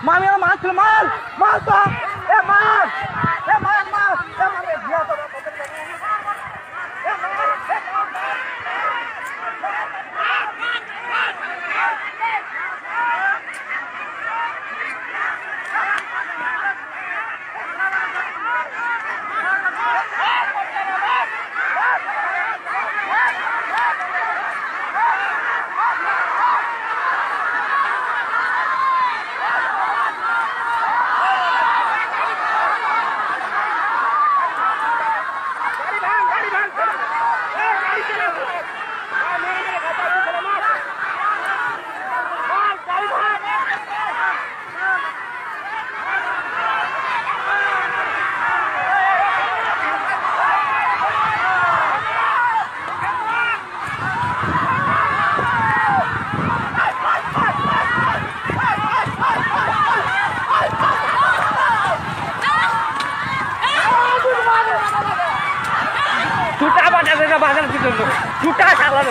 मार याला मार तुला मार मार तो ए मार ए मार मार ए मार ए दिया तो ए मार छुटा बाजार छुटा खाला